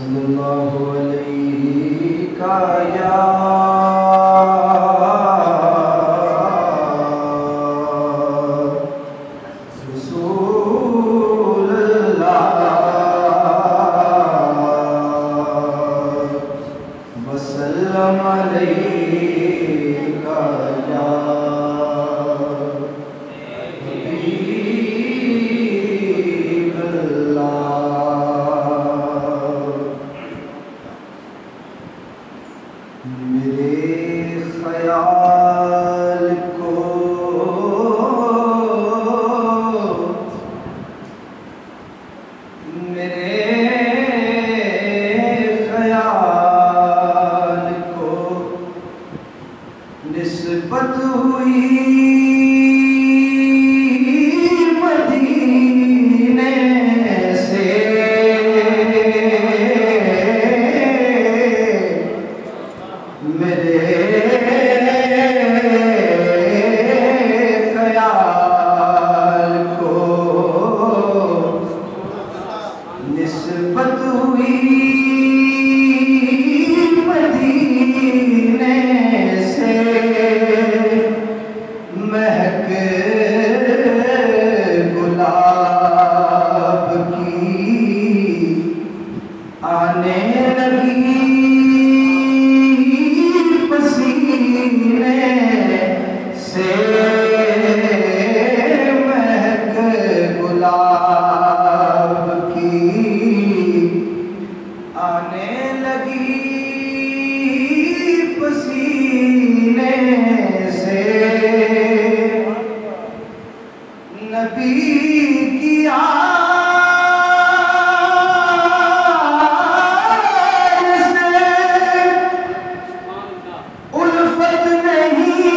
सल्लल्लाहु अलैहि का या रसूल अल्लाह वसल्लम अलैका या हबीब अल्लाह। मेरे ख्याल को निस्बत हुई मदीने से, मेरे ख्याल को निस्बत हुई मदीने से। महक गुलाब की आने लगी पसीने से, महक गुलाब की आने लगी पसीने से। नबी की आल से उल्फत नहीं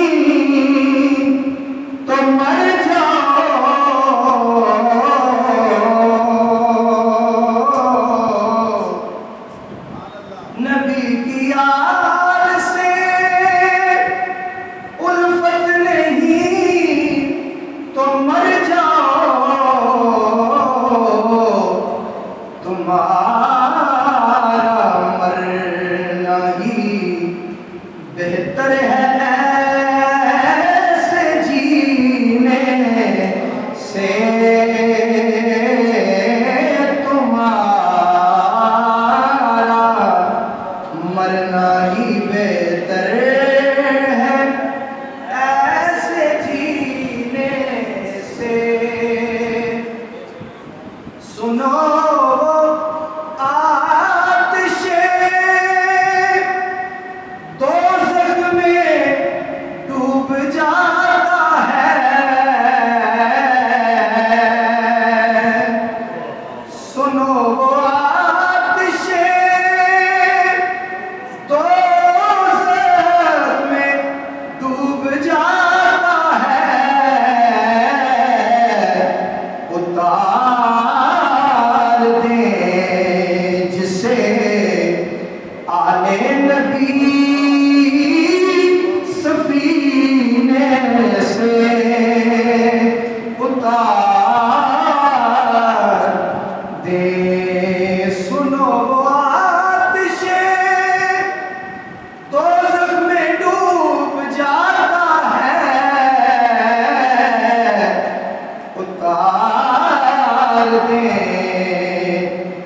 तो मर जाओ। नबी की आल से उल्फत नहीं तो मर तुम्हारा मरना ही बेहतर है ऐसे जीने से। तुम्हारा मरना ही बेहतर है ऐसे जीने से। सुनो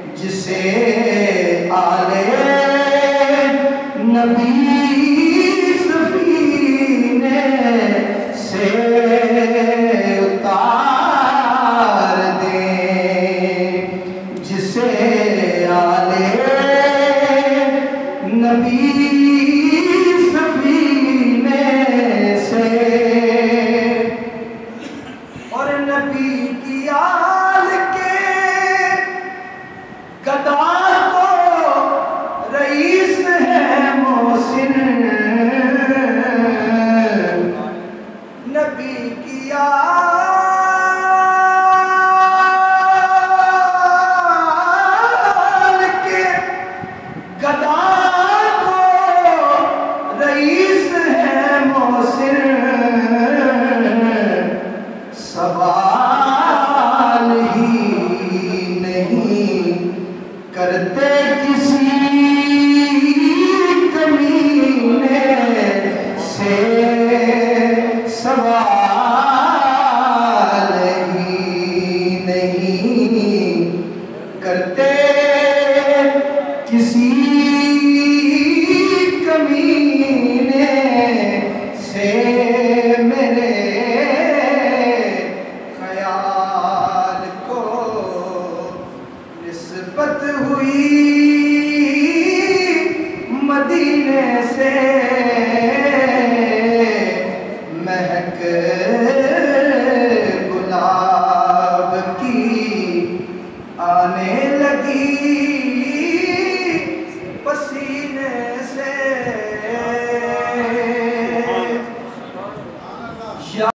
जिसे आले नबी सफीने से उतार दे, जिसे आले नबी सफीने से। और नबी की आल के किसी कमीने से सवाल